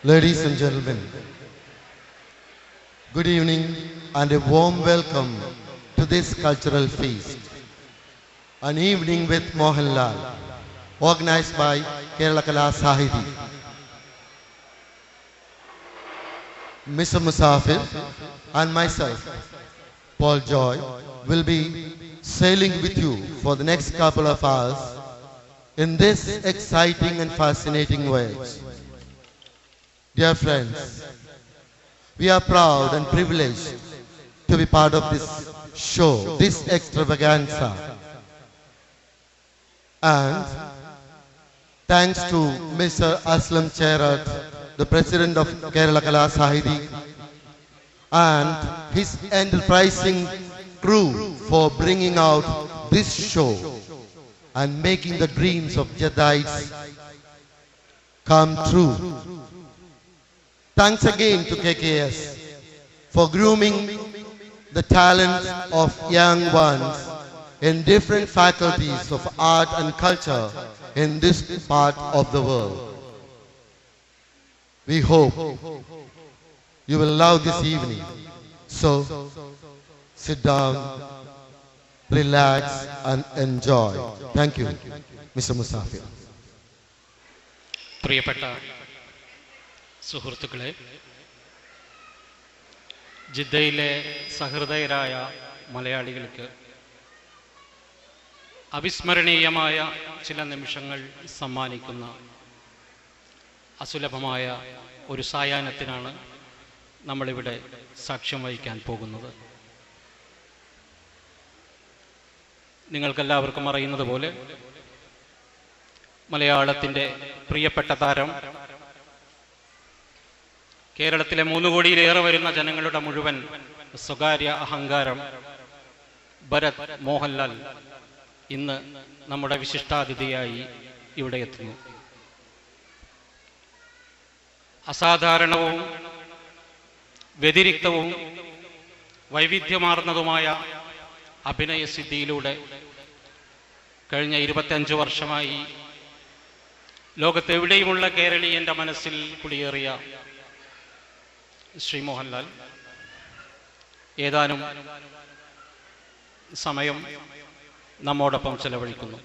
Ladies and gentlemen, good evening and a warm welcome to this cultural feast. An evening with Mohanlal, organized by Kerala Kala Sahiti. Mr. Musafir and myself, Paul Joy, will be sailing with you for the next couple of hours in this exciting and fascinating voyage. Dear friends, we are proud and privileged to be part of this show, this extravaganza. And thanks to Mr. Aslam Cherat, the President of Kerala Kala Sahiti, and his enterprising crew for bringing out this show and making the dreams of Jedites come true. Thanks again to KKS for grooming the talent of young ones in different faculties of art and culture in this part of the world. We hope you will love this evening. So, sit down, relax and enjoy. Thank you, Mr. Musafir. പ്രിയപ്പെട്ട സുഹൃത്തുക്കളെ, ജിദ്ദയിലെ സഹൃദയരായ മലയാളികൾക്ക് അവിസ്മരണീയമായ ചില നിമിഷങ്ങൾ സമ്മാനിക്കുന്ന അസുലഭമായ ഒരു സായാഹ്നത്തിനാണ് നമ്മളിവിടെ സാക്ഷ്യം വഹിക്കാൻ പോകുന്നത്. നിങ്ങൾക്കെല്ലാവർക്കും അറിയുന്നത് പോലെ മലയാളത്തിൻ്റെ പ്രിയപ്പെട്ട താരം, കേരളത്തിലെ 3 കോടിയിലേറെ വരുന്ന ജനങ്ങളുടെ മുഴുവൻ സ്വകാര്യ അഹങ്കാരം ഭരത് മോഹൻലാൽ ഇന്ന് നമ്മുടെ വിശിഷ്ടാതിഥിയായി ഇവിടെ എത്തുന്നു. അസാധാരണവും വ്യതിരിക്തവും വൈവിധ്യമാർന്നതുമായ അഭിനയസിദ്ധിയിലൂടെ കഴിഞ്ഞ 25 വർഷമായി ലോകത്തെവിടെയുമുള്ള കേരളീയൻ്റെ മനസ്സിൽ കുടിയേറിയ ശ്രീ മോഹൻലാൽ ഏതാനും സമയം നമ്മോടൊപ്പം ചെലവഴിക്കുന്നു.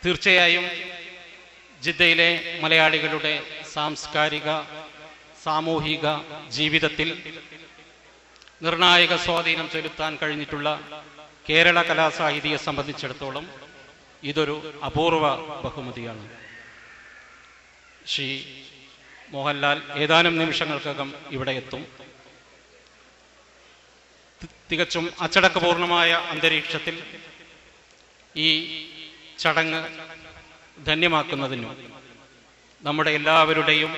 തീർച്ചയായും ജിദ്ദയിലെ മലയാളികളുടെ സാംസ്കാരിക സാമൂഹിക ജീവിതത്തിൽ നിർണായക സ്വാധീനം ചെലുത്താൻ കഴിഞ്ഞിട്ടുള്ള കേരള കലാസാഹിതിയെ സംബന്ധിച്ചിടത്തോളം ഇതൊരു അപൂർവ ബഹുമതിയാണ്. ശ്രീ മോഹൻലാൽ ഏതാനും നിമിഷങ്ങൾക്കകം ഇവിടെ എത്തും. തികച്ചും അച്ചടക്കപൂർണമായ അന്തരീക്ഷത്തിൽ ഈ ചടങ്ങ് ധന്യമാക്കുന്നതിനും നമ്മുടെ എല്ലാവരുടെയും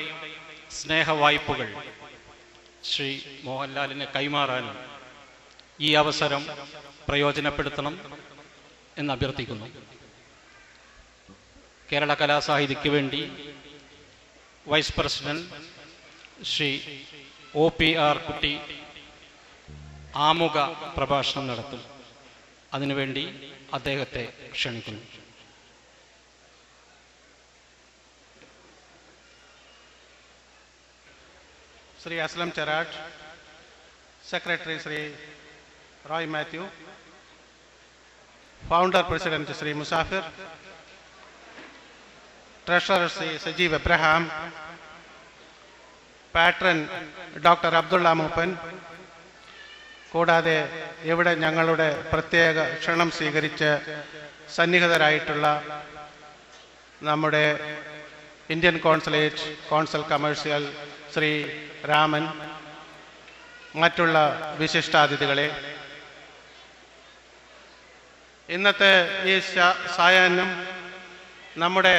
സ്നേഹവായ്പകൾ ശ്രീ മോഹൻലാലിന് കൈമാറാനും ഈ അവസരം പ്രയോജനപ്പെടുത്തണം എന്ന് അഭ്യർത്ഥിക്കുന്നു. കേരള കലാസാഹിതിക്ക് വേണ്ടി വൈസ് പ്രസിഡന്റ് ശ്രീ OPR കുട്ടി ആമുഖ പ്രഭാഷണം നടത്തും. അതിനുവേണ്ടി അദ്ദേഹത്തെ ക്ഷണിക്കുന്നു. Sri Aslam Cherat, Secretary Sri Roy Matthew, Founder President Sri Musafir, Treasurer Sri Sajeev Abraham, Patron Dr. Abdullah Mupan, കൂടാതെ ഇവിടെ ഞങ്ങളുടെ പ്രത്യേക ക്ഷണം സ്വീകരിച്ച് സന്നിഹിതരായിട്ടുള്ള നമ്മുടെ Indian consulate consul commercial Shri Raman, മറ്റുള്ള വിശിഷ്ടാതിഥികളെ, ഇന്നത്തെ ഈ സായാഹ്നം നമ്മുടെ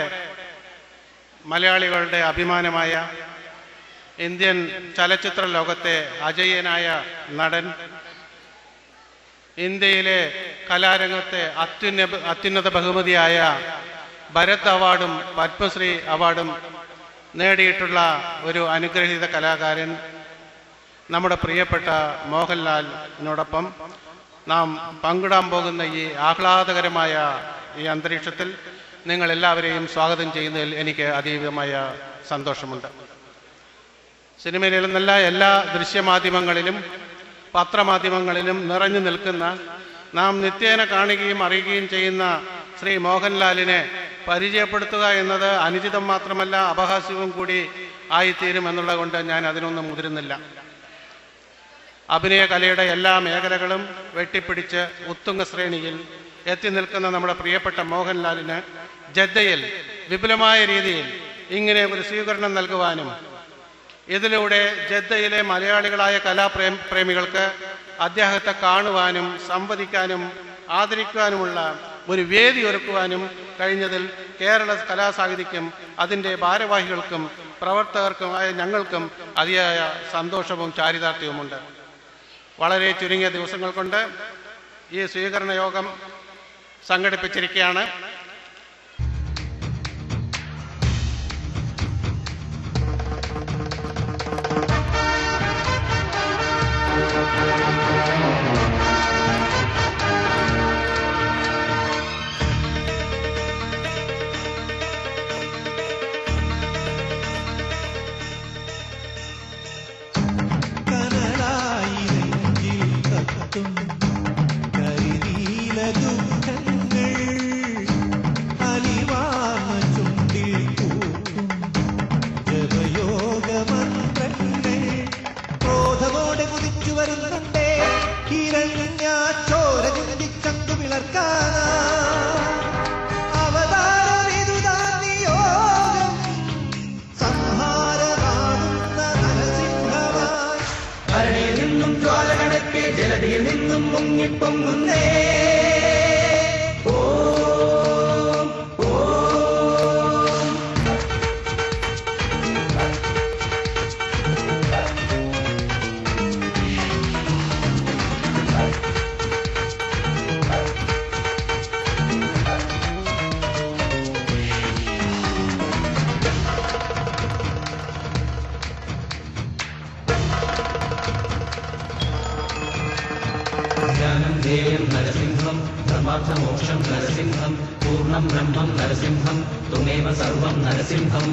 മലയാളികളുടെ അഭിമാനമായ ഇന്ത്യൻ ചലച്ചിത്ര ലോകത്തെ അജയ്യനായ നടൻ, ഇന്ത്യയിലെ കലാരംഗത്തെ അത്യുന്നത ബഹുമതിയായ ഭരത് അവാർഡും പത്മശ്രീ അവാർഡും നേടിയിട്ടുള്ള ഒരു അനുഗ്രഹീത കലാകാരൻ, നമ്മുടെ പ്രിയപ്പെട്ട മോഹൻലാലിനോടൊപ്പം നാം പങ്കിടാൻ പോകുന്ന ഈ ആഹ്ലാദകരമായ ഈ അന്തരീക്ഷത്തിൽ നിങ്ങളെല്ലാവരെയും സ്വാഗതം ചെയ്യുന്നതിൽ എനിക്ക് അതീവമായ സന്തോഷമുണ്ട്. സിനിമയിലെന്നല്ല എല്ലാ ദൃശ്യമാധ്യമങ്ങളിലും പത്രമാധ്യമങ്ങളിലും നിറഞ്ഞു നിൽക്കുന്ന നാം നിത്യേന കാണുകയും അറിയുകയും ചെയ്യുന്ന ശ്രീ മോഹൻലാലിനെ പരിചയപ്പെടുത്തുക എന്നത് അനുചിതം മാത്രമല്ല അപഹാസ്യവും കൂടി ആയിത്തീരുമെന്നുള്ളത് കൊണ്ട് ഞാൻ അതിനൊന്നും മുതിരുന്നില്ല. അഭിനയ കലയുടെ എല്ലാ മേഖലകളും വെട്ടിപ്പിടിച്ച് ഉത്തുംഗ ശ്രേണിയിൽ എത്തി നിൽക്കുന്ന നമ്മുടെ പ്രിയപ്പെട്ട മോഹൻലാലിന് ജദ്ദയിൽ വിപുലമായ രീതിയിൽ ഇങ്ങനെ ഒരു സ്വീകരണം നൽകുവാനും ഇതിലൂടെ ജദ്ദയിലെ മലയാളികളായ കലാപ്രേമികൾക്ക് അദ്ദേഹത്തെ കാണുവാനും സംവദിക്കാനും ആദരിക്കുവാനുമുള്ള ഒരു വേദി ഒരുക്കുവാനും കഴിഞ്ഞതിൽ കേരള കലാസാഹിതിക്കും അതിൻ്റെ ഭാരവാഹികൾക്കും പ്രവർത്തകർക്കുമായ ഞങ്ങൾക്കും അതിയായ സന്തോഷവും ചാരിതാർത്ഥ്യവുമുണ്ട്. വളരെ ചുരുങ്ങിയ ദിവസങ്ങൾ കൊണ്ട് ഈ സ്വീകരണ യോഗം സംഘടിപ്പിച്ചിരിക്കുകയാണ്. ജലധിയിൽ നിന്നും മുങ്ങിപ്പൊങ്ങുന്നേ ജ്ഞാനം നരസിംഹം ധർമാർത്ഥമോക്ഷം നരസിംഹം പൂർണ്ണം ബ്രഹ്മം നരസിംഹം ത്വമേവ സർവം നരസിംഹം.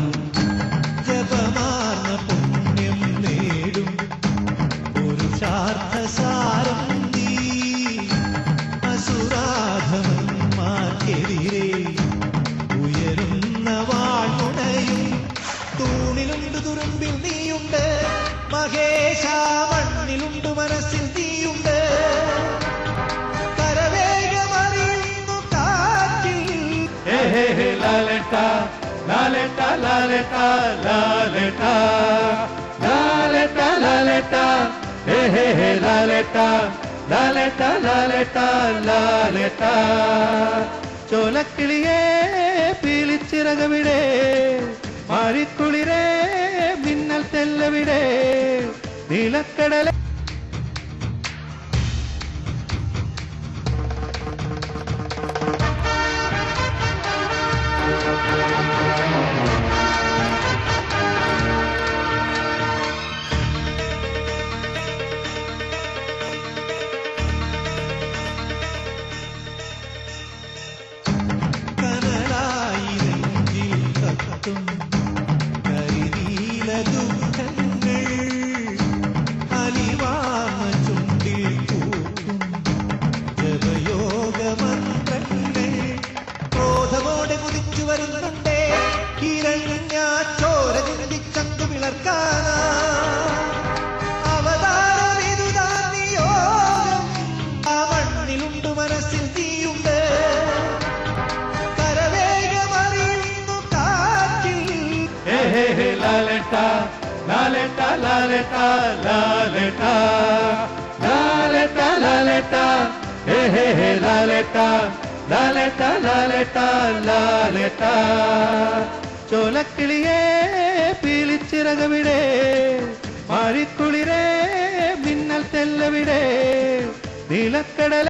ജപമാർന്ന പുണ്യം നേടും പുരുഷാർത്ഥസാരം നീ അസുരാധമന്മാർക്കെതിരെ ഉയരുന്ന വാൾമുനയും തൂണിലുണ്ട് തുറുമ്പിൽ നീയുണ്ട് മഹേശ മണ്ണിലുണ്ട് മനസ്സിൽ നീയുണ്ട് laleta laleta laleta laleta laleta laleta he he he laleta laleta laleta laleta ചോലക്കിളിയേ പീലിച്ചിറകവിടെ മാറിക്കുളിരേ മിന്നൽ തെല്ലവിടെ നീലക്കടല കരിനീല ദുഃഖങ്ങൾ അലിവാർന്ന ചുണ്ടിൽ പൂക്കും ജപയോഗ മന്ത്രങ്ങൾ ക്രോധമോടെ കുതിച്ചു വരുന്നുണ്ടേ കിരഞ്ഞ ചോര ചിന്തിച്ചങ്കു വിളർക്കാനാ അവതാരമിതുതാ നിയോഗം ആ മണ്ണിലുണ്ട് മനസ്സിൽ തീയുണ്ട് laleta laleta laleta laleta laleta laleta he he he laleta laleta laleta laleta ചോലക്കിളിയേ പീലിച്ചിറകവിടെ മാറിക്കുളിരേ മിന്നൽ തെല്ലവിടെ നീലക്കടല